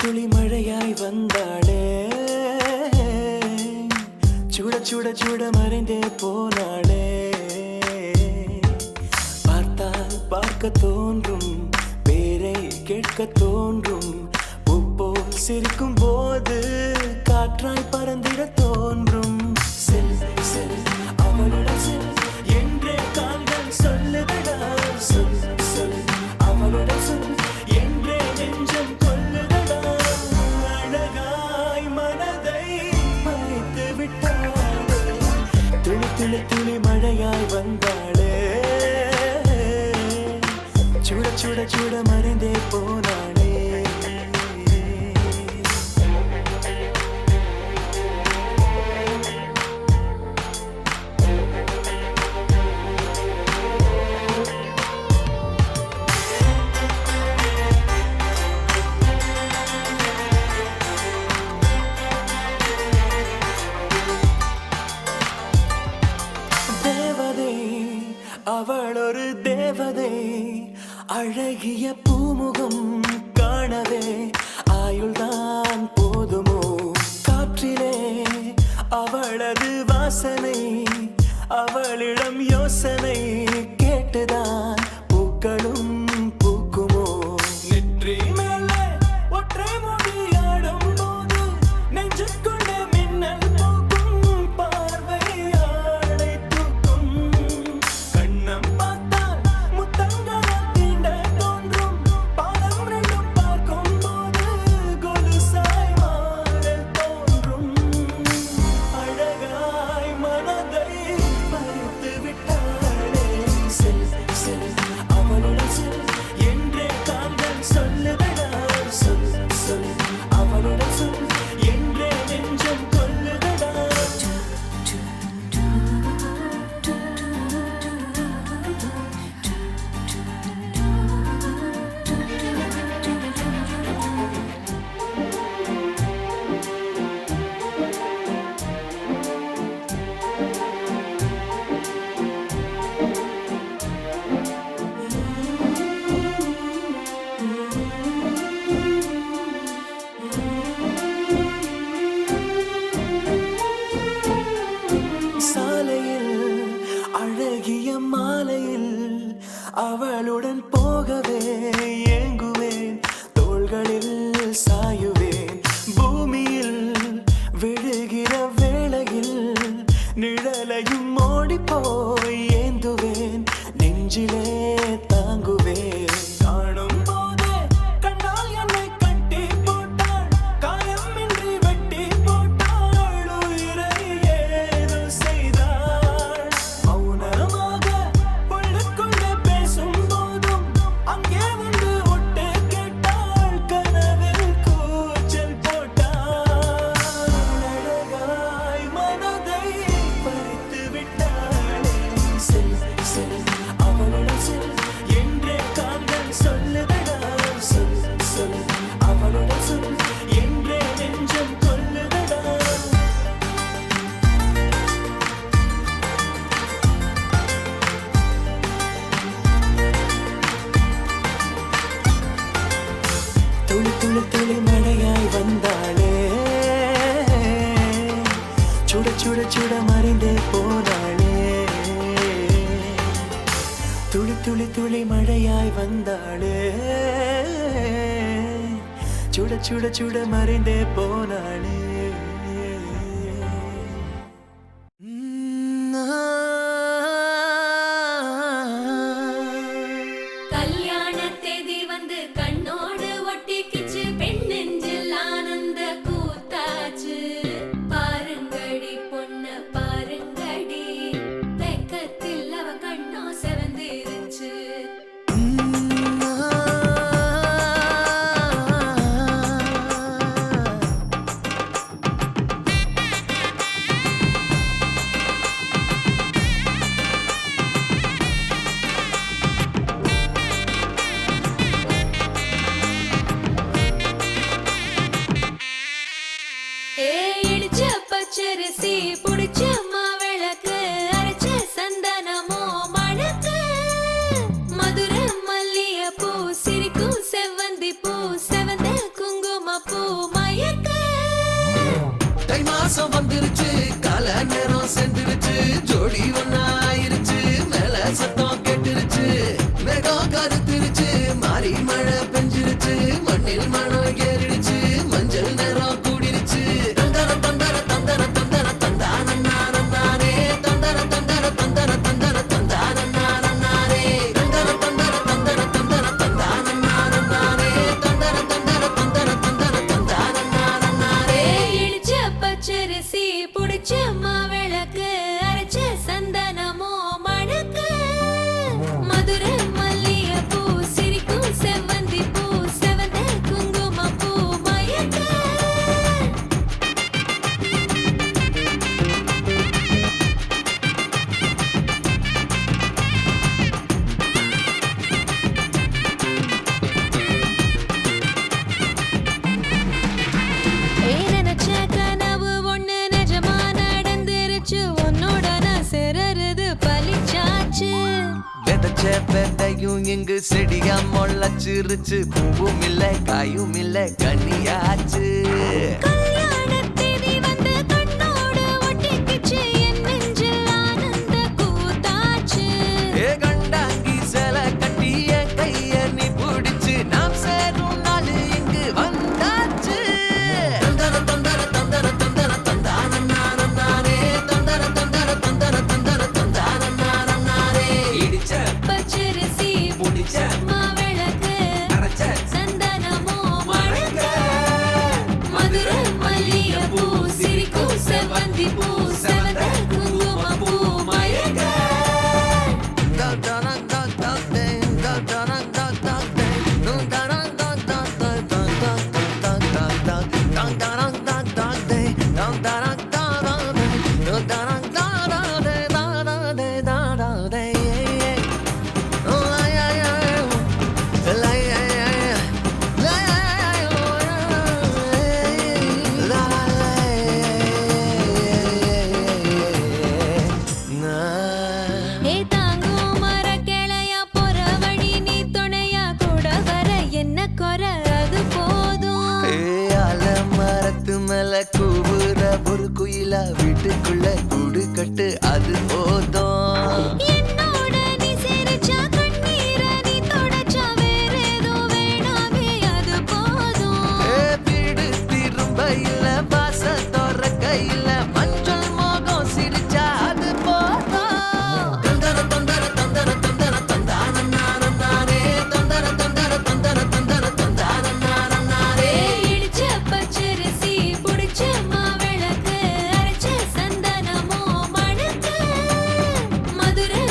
துளி மழையாய் வந்தாளே, சுட சுட சுட மறைந்தே போனாளே. பார்த்தால் பார்க்க தோன்றும், பேரை கேட்க தோன்றும், பூப்போல் சிரிக்கும் போது காற்றாய் பறந்திட தோன்றும். செல் செல் அவளுடன் செல் என்றே கால்கள் சொல்லுதடா. சொல் சொல் அவளுடன் சொல் என்றே நெஞ்சம் கொல்லுதடா. அழகாய் மனதை மறைத்து விட்டாளே, துளி துளி துளி மழையாய் வந்தாளே, சுட சுட சுட மறைந்தே போனாளே. அவள் ஒரு தேவதை, அழகிய பூமுகம் காணவே ஆயுள்தான் போதுமோ. காற்றிலே அவளது வாசனை, அவளிடம் யோசனை கேட்டுதான் பூக்களும் பூக்குமோ. நெற்றி மேலே ஒற்றை மொழியாடும் போது நெஞ்சுக்குள்ளே மின்னல் போக்கும், பார்வையாடை தூக்கும். கண்ணம் பார்த்தால் முத்தங்களை தீண்ட தோன்றும், பாதம் ரெண்டும் பார்க்கும் போது கொலுசாய் மாறல் தோன்றும். அழகாய் மனதை பறித்து விட்டாளே, செல் செல் அவளுடன் செல் என்றே கால்கள் சொல்லுதடா. சொல் சொல் அவளுடன் சொல் என்றே நெஞ்சம் கொல்லுதடா. சாலையில் அழகிய மாலையில் அவளுடன் போகவே ஏங்குவேன், தோள்களில் சாயுவேன். பூமியில் விழுகிற வேளையில் நிழலையும் ஓடிப்போய் ஏந்துவேன், நெஞ்சிலே தாங்குவேன். காணும் போதே கண்ணால் என்னை கட்டி போட்டாள், காயமின்றி வெட்டி போட்டாள், உயிரை ஏதோ செய்தாள். மௌனமாக உள்ளுக்குள்ளே பேசும் போதும் அங்கே வந்து ஒட்டு கேட்டாள், கனவில் கூச்சல் போட்டாள். அழகாய் மனதை பறித்து விட்டாளே, செல் செல் அவளுடன் செல் என்றே கால்கள் சொல்லுதடா. சொல் சொல் அவளுடன் சொல் என்றே நெஞ்சம் கொல்லுதடா. துளி துளி துளி மழையாய் வந்தாளே, சுட சுட சுட மறைந்தே போனாளே. துளி துளி துளி மழையாய் வந்தாளே, சுட சுட சுட மறைந்தே போனாளே. கல்யாண தேதி வந்து கண்ணோடு ஒட்டிக்கிச்சு, பெண் நெஞ்சில் ஆனந்த கூத்தாச்சு. பாருங்கடி பொண்ண பாருங்கடி, வெக்கத்தில் அவ கண்ணோ செவந்திருச்சு. மாசம் வந்துருச்சு கால நேரம் சென்றுருச்சு ஜோடி ஒன்னா ஆயிருச்சு மேல சத்தம் கேட்டுருச்சு மேகம் கருத்துருச்சு மாறி மழை பெஞ்சிருச்சு மண்ணில் மனம் ஏறிடுச்சு மஞ்சள் நேரம் கூடிருச்சு தந்தர தந்தர தந்தர தந்தர தந்தானே தந்தர தந்தர தந்தர தந்தர தந்தானே தந்தர தந்தர தந்தர தந்தர தந்தானே தந்தர தந்தர தந்தர தந்தர தந்தானே இடிச்ச பச்சரிசி புடிச்ச மாவிளக்கு அரைச்ச சந்தனமோ மணக்கு மதுரை மல்லிகைப்பூ சிரிக்கும் செவ்வந்தி பூ செவந்த குங்குமப்பூ மயக்க நினைச்ச கனவு ஒண்ணு நிஜமா நடந்துருச்சு உன்னோட நான் சிறருது பலிச்சாச்சு விதைச்ச விதையும் இங்கு செடியா முளைச்சிருச்சு பூவும் இல்ல காயும் இல்ல கனியாச்சு கல்யாண தேதி வந்து கண்ணோடு ஒட்டிக்கிச்சு என் நெஞ்சில் ஆனந்த கூத்தாச்சு ஏ கண்டாங்கி சில கட்டிய கைய நீ பிடிச்சு நாம் சேரும் நாள் இங்கு வந்தாச்சு தந்தர தந்தர தந்தர தந்தர தந்தானே தந்தர தந்தர தந்தர தந்தர தந்தானே இடிச்ச பச்சரிசி புடிச்ச மாவிளக்கு அரைச்ச சந்தனமோ மணக்க மதுரை மல்லிகைப்பூ சிரிக்கும் செவ்வந்தி பூ செவந்த குங்குமப்பூ மயக்க ஏ தாங்கும் மரக்கிளையா போற வழி நீ துணையா கூட வர என்ன குறை அது போதும் மரத்து மேல கூவுற ஒரு குயிலா வீட்டுக்குள்ள கூடு கட்டு அது போதும் என்னோட நீ சிரிச்சா கண்ணீர நீ தொடச்சா வேற ஏதோ வேணாமே அது போதும் வீடு திரும்ப இல்ல பாச தோற கையில மஞ்சள் மோகம் சிரிச்சா அது போதும் தந்தர தந்தர தந்தர தந்தர தந்தானே தந்தர தந்தர தந்தர தந்தர தந்தானே இடிச்ச பச்சரிசி புடிச்ச மாவிளக்கு அரைச்ச சந்தனமோ மணக்க மதுரை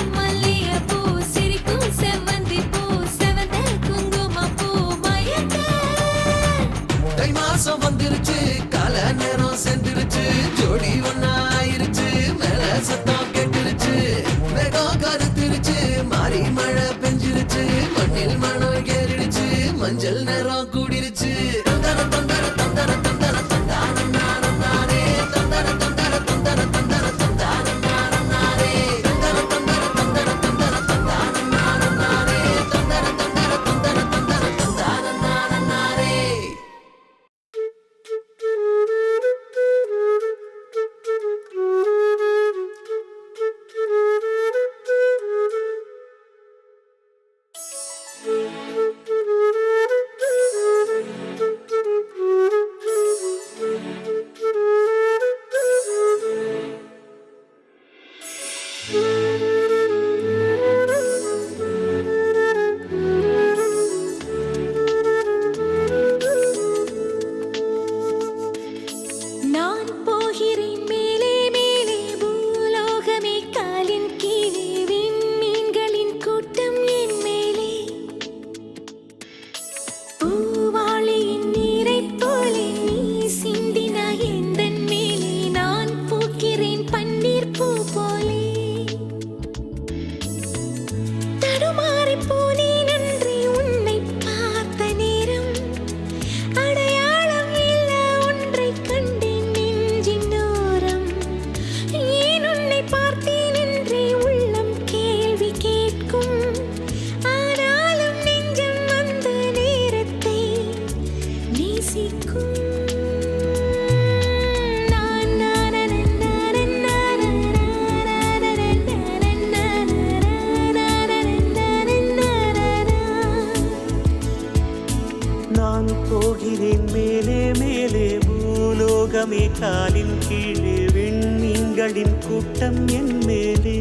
உலகமே காலின் கீழே விண்மீன்களின் கூட்டம் என் மேலே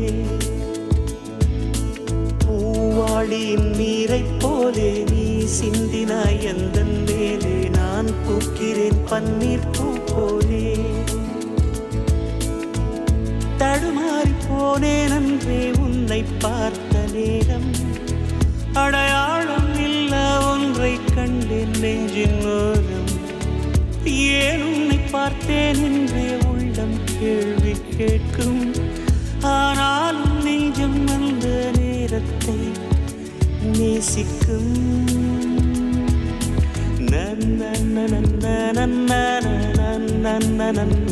பூவாளியின் நீரைப் போலே நீ சிந்தினாய் எந்தன் மேலே நான் பூக்கிறேன் பன்னீர் பூ போலே தடுமாறி போனேன் அன்றே உன்னை பார்த்த நேரம் அடையாளம் இல்ல ஒன்றை கண்டேன் நெஞ்சின் ஓரம் ஏன் உன்னை பார்த்தேன் என்றே உள்ளம் கேள்வி கேட்கும் ஆனாலும் நெஞ்சம் அந்த நேரத்தை நேசிக்கும் நன்ன நன்ன நன்ன நன்ன நன்ன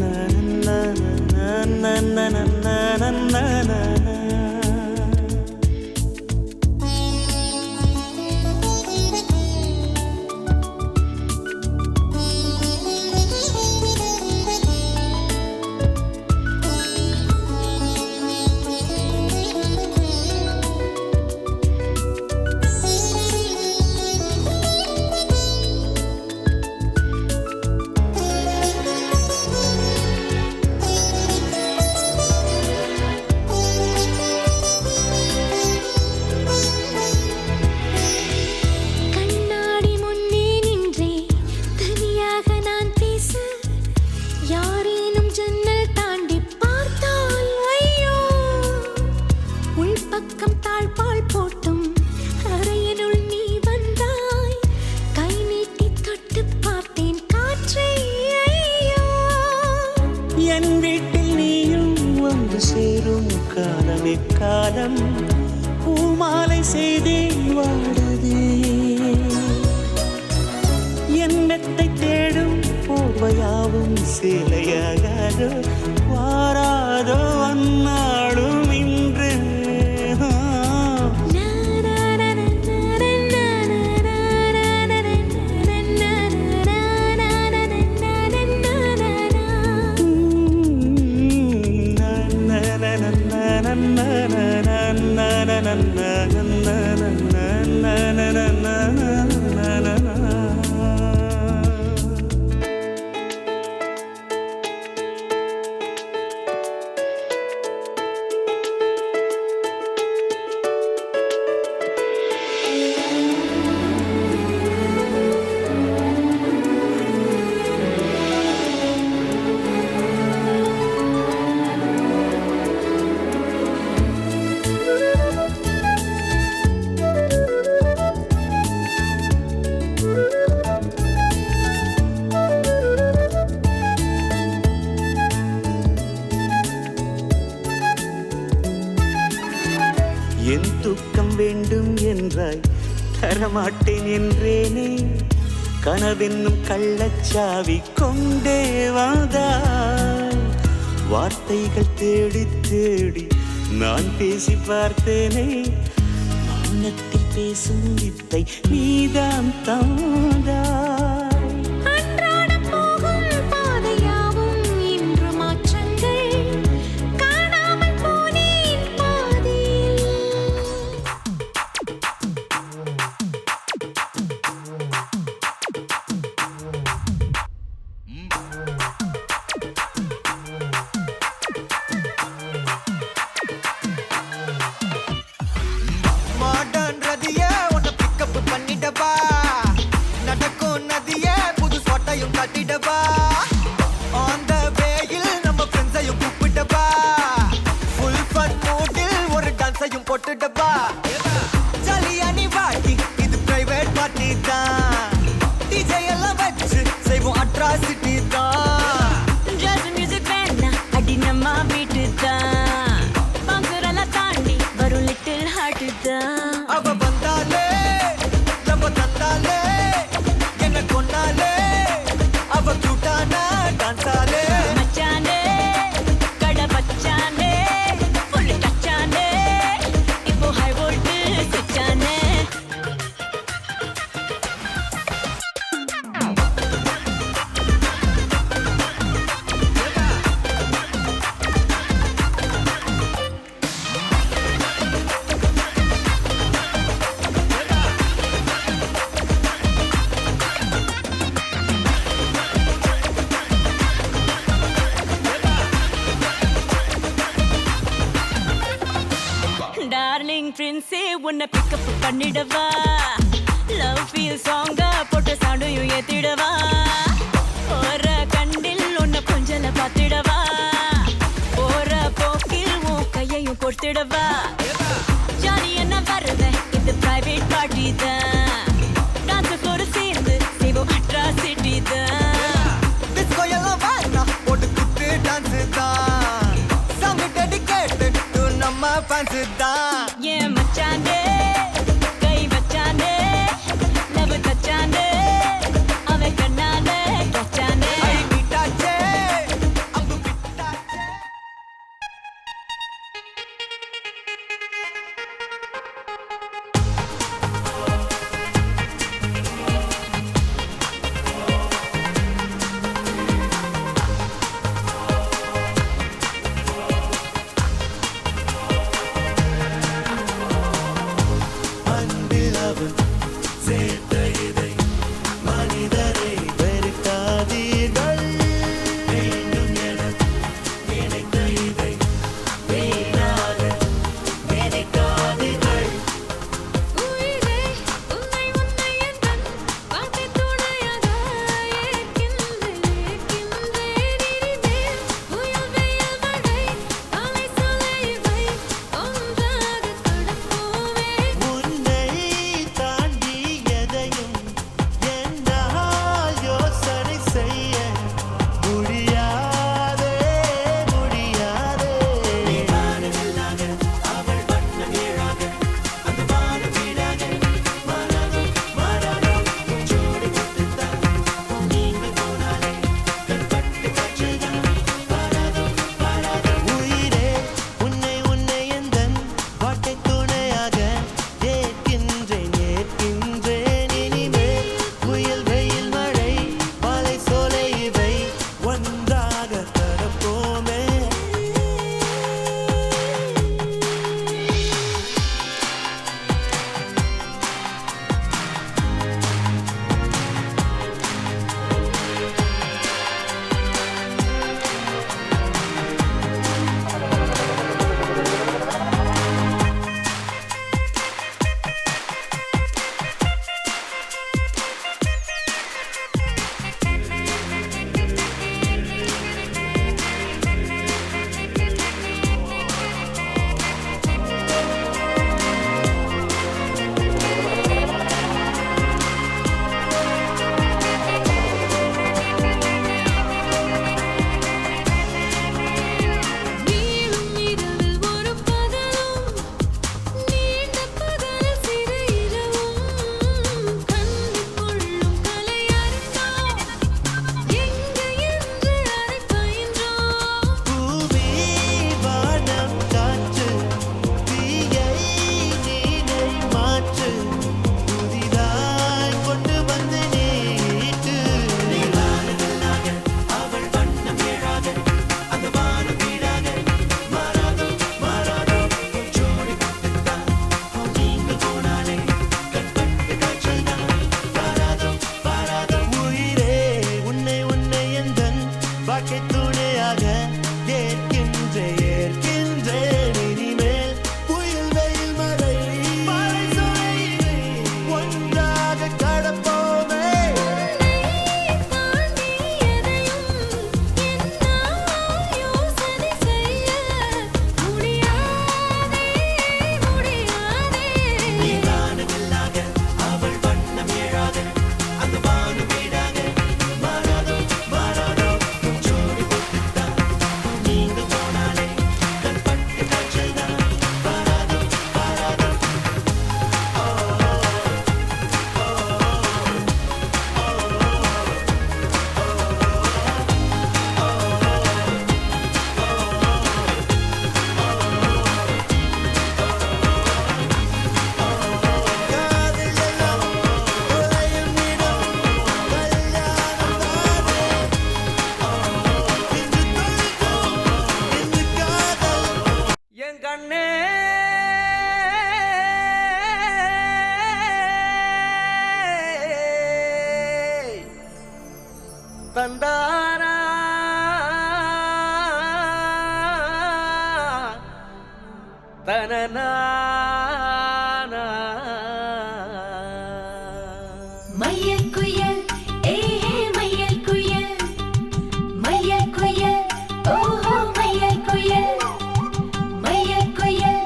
என் வீட்டில் நீயும் வந்து சேரும் காலமே காலம் பூமாலை செய்தே வாடுதே என் மெத்தை தேடும் போர்வையாவும் சேலையாகாதோ வாராதோ அந்நாடும் இன்று என் தூக்கம் வேண்டும் என்றாய் தரமாட்டேன் என்றேனே கனவென்னும் கள்ளச்சாவி கொண்டே வந்தாய் வார்த்தைகள் தேடி தேடி நான் பேசி பார்த்தேனே மௌனத்தில் பேசும் வித்தை நீதான் தந்தாய் போட்டுடப்பா ஜாலியா நீ வாட்டி இது பிரைவேட் பார்ட்டி தான் டிஜே எல்லாம் வச்சு செய்வோம் அட்ராசிட்டி தான் ஜாஸ் மியூசிக் வேணா அடி நம்ம வீட்டு தான் பங்குரெல்லாம் தாண்டி வரும் லிட்டில் ஹார்ட் தான் அவ வந்தாலே நம்ம தந்தாலே என்ன கொண்டாலே அவ கியூட்டானா டான்ஸாலே மச்சானே கடை பச்சானே ஃபுல் டச்சானே இப்போ ஹை வோல்ட் என் டார்லிங் பிரின்ஸே உன்னை பிக்கப் பண்ணிடவா லவ் ஃபீல் சாங்கா போட்டு சண்டையும் ஏத்திடவா போற கண்டில் உன்னை கொஞ்சல பார்த்திடவா போற போக்கில் உன் கையையும் கொடுத்திடவா ஜாலி என்ன வருவேன் இது பிரைவேட் பார்ட்டி தான் டான்ஸ் கூட சேர்ந்து செய்வோம் அட்ராசிட்டி தான் டிஸ்கோ எல்லாம் வேணா போட்டு குத்து டான்ஸ் தான் சாங் டெடிகேட் டு நம்ம ஃபேன்ஸ் தான் ஏன் மச்சானே கை வச்சானே லவ் தச்சானே அவன் கண்ணாலே கச்சானே அடி மீட்டாச்சே அம்பு விட்டாச்சே மையல் குயில் ஏஹே மையல் குயில் மையல் குயில் ஓஹோ மையல் குயில் மையல் குயில்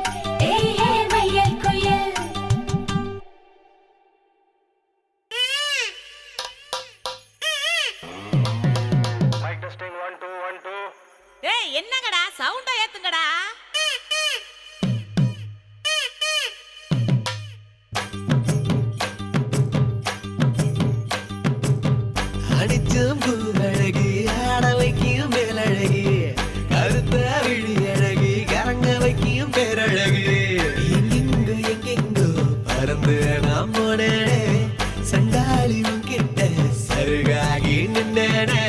ஏஹே மையல் குயில் மைக் டெஸ்டிங் 1 2 1 2 ஏய் என்னங்கடா சவுண்ட ஏத்துங்கடா அடிச்சும் பூவழகி ஆட வைக்கும் மேலழகி கருத்த விழி அழகி கரங்க வைக்கும் பேரழகி எங்கெங்கோ எங்கெங்கோ பறந்து நாம் போனேனே சண்டாளி உன்கிட்ட சருகாகி நின்னேனே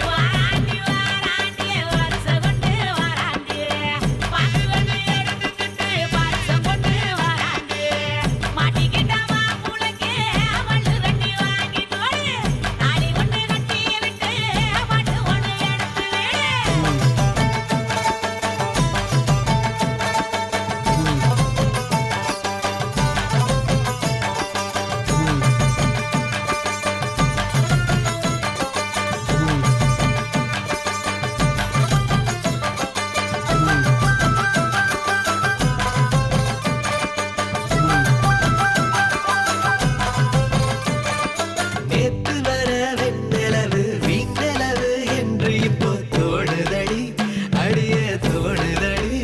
வாராண்டி வாராண்டி வருஷம் கொண்டு வாராண்டி பாட்டு வந்து எடுத்துக்கிட்டு பரிசம் கொண்டு வாராண்டி மாட்டிக்கிட்ட மாப்புளைக்கு மல்லு கட்டி வாங்கி போடு தாலி ஒண்ணு கட்டி விட்டு பாட்டு ஒண்ணு எடுத்து விடு நேத்து வர வெண்ணிலவு வீண்ணிலவு என்று இப்போ தோடுதடி அடிய தோடுதடி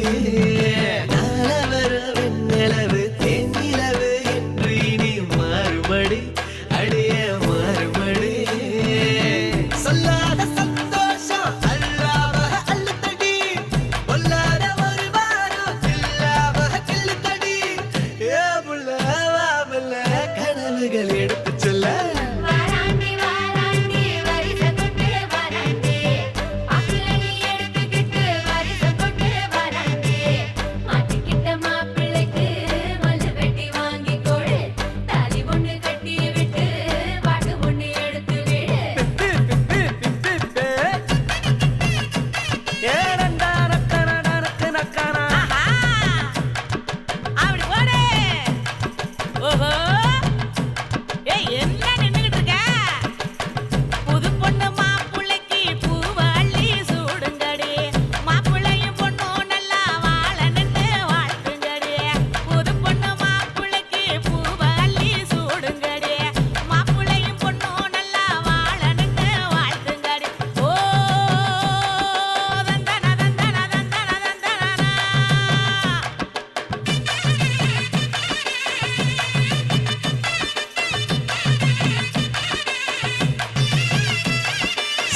நாள வர வெண்ணிலவு தேனிலவு என்று இனி மாறுபடி அடிய மாறுபடி சொல்லாத சந்தோஷம் அல்லாம அல்லத்தடி பொல்லாத ஒரு வாரம் இல்லாம கிள்ளுத்தடி ஏ புள்ள வாமல்ல கனவுகள் எடுத்து சொல்ல வாராண்டி வாராண்டி வருஷம் கொண்டு வாராண்டி பாட்டுல நீ எடுத்துக்கிட்டு வருஷம் கொண்டு வாராண்டி மாட்டிக்கிட்ட மாப்பிள்ளைக்கு மல்லு வெட்டி வாங்கி கொடு தாலி ஒண்ணு கட்டி விட்டு பாட்டு ஒண்ணு எடுத்து விடு ஆஹா அப்படி போடு ஓஹோ ஏய் என்ன நின்னுகிட்டு இருக்க புது பொண்ணு மாப்புள்ளைக்கு பூவை அள்ளி சூடுங்கடி மாப்புள்ளையும் பொண்ணும் நல்லா வாழ நின்று வாழ்த்துங்கடி புது பொண்ணு மாப்புள்ளைக்கு பூவை அள்ளி சூடுங்கடி மாப்புள்ளையும் பொண்ணும் நல்லா வாழ நின்று வாழ்த்துங்கடி ஓ தந்தன தந்தன தந்தன தந்தனா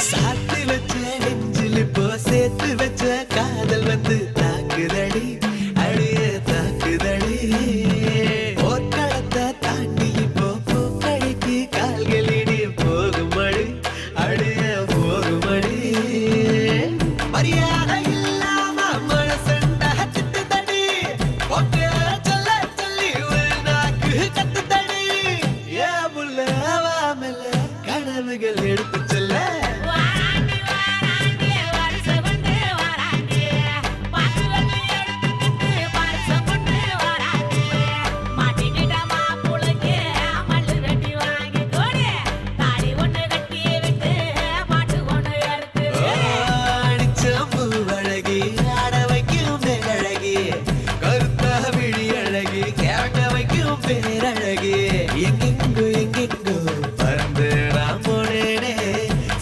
சாத்து வச்ச நெஞ்சில் இப்போ சேர்த்து வச்ச காதல் வந்து தாக்குதடி அடிய தாக்குதடி போர்க்களத்தை தாண்டி இப்போ பூக்கடைக்கு கால்களிடி போகுமடி அடிய போகுமடி மரியாதை இல்லாம மனசண்ட திட்டுதடி ஒக்க சொல்ல சொல்லி ஒரு நாக்கு கத்துதடி ஏ முல்ல வாமல்ல கனவுகள் எடுத்து சொல்ல வாராண்டி வாராண்டி வருஷம் கொண்டு வாராண்டி பாட்டு வந்து எடுத்துக்கிட்டு பரிசம் கொண்டு வாராண்டி மாட்டிக்கிட்ட மாப்புளைக்கு மல்லு வெட்டி வாங்கி கொடு தாலி ஒண்ணு கட்டி விட்டு பாட்டு ஒண்ணு எடுத்து விடு அடிச்சம் பூவழகி ஆட வைக்கும் மேலழகி கருத்த விழி அழகி கேட்க வைக்கும் பேரழகி எங்கெங்கோ எங்கெங்கோ பறந்து நான் போனேனே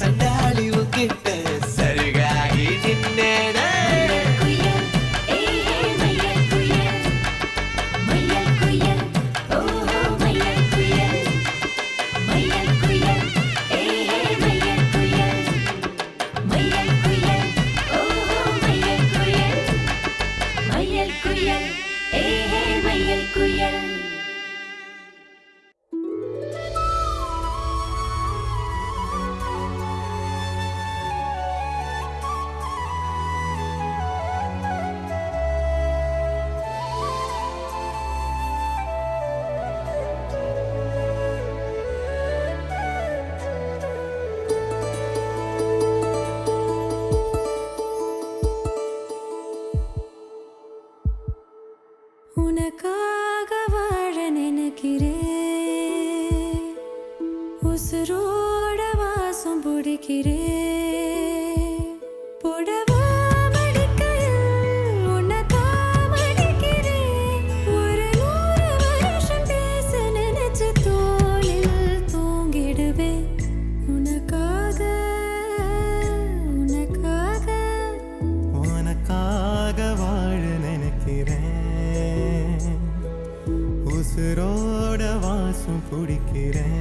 சண்டாளி உன்கிட்ட சருகாகி நின்னேனே குயில் ஏஹே மையல் குயில் மையல் குயில் ஓஹோ மையல் குயில் மையல் குயில் ஏஹே மையல் குயில் மையல் குயில் ஓஹோ மையல் குயில் மையல் குயில் ஏஹே மையல் குயில் உனக்காக வாழ நினைக்கிறேன் உசுரோட வாசம் பிடிக்கிறேன் புடவா மடிக்கையில் உன்னைத்தான் மடிக்கிறேன் ஒரு 100 வருஷம் பேச நினைச்சு தோளில் தூங்கிடுவேன் உனக்காக உனக்காக உனக்காக வாழ நினைக்கிறேன் உசுரோட வாசம் பிடிக்கிறேன்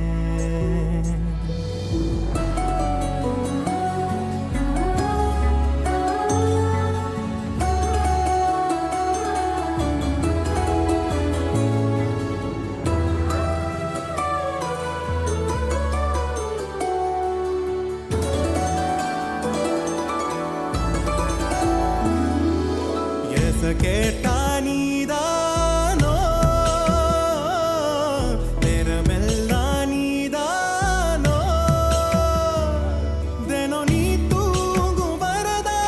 கேட்டா நீதானோ நேரமெல்லாம் நீதானோ தினம் நீ தூங்கும் வரதா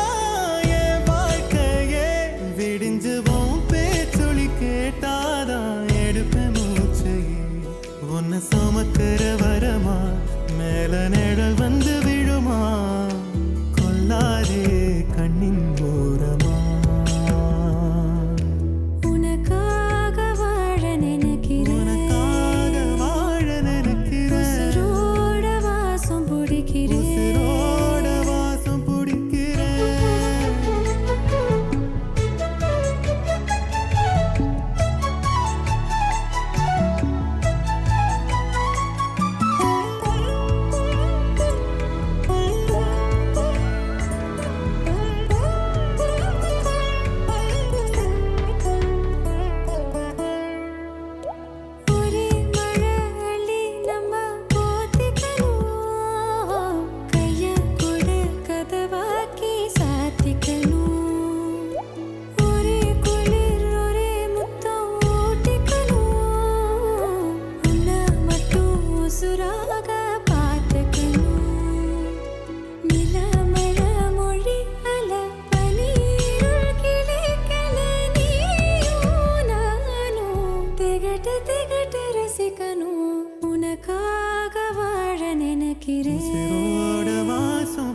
என் வாழ்க்கையே விடிஞ்சுவோம் பேச்சொலி கேட்டாதான் எடுப்பேன் மூச்சையே உன்னை சுமக்கிற வரமா மேல நிழல் வந்து விழுமா கொல்லாதே கண்ணின் ஓரமா உனக்காக வாழ நினைக்கிறேன் உசுரோட வாசம்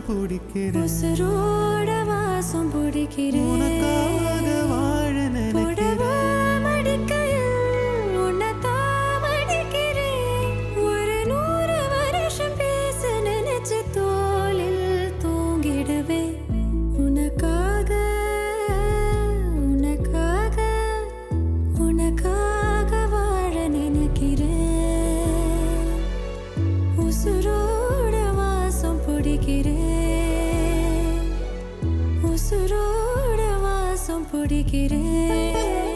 பிடிக்கிறேன் உசுரோட வாசம் பிடிக்கிறேன் உனக்காக வாழ நினைக்கிறேன் மடிக்கையில் உன்னைத்தான் மடிக்கிறேன் ஒரு 100 வருஷம் பேச நினைச்சு தோளில் தூங்கிடுவேன் உனக்காக உனக்காக உனக்காக வாழ நினைக்கிறேன் உசுரோட வாசம் பிடிக்கிறேன் உசுரோட வாசம் பிடிக்கிறேன்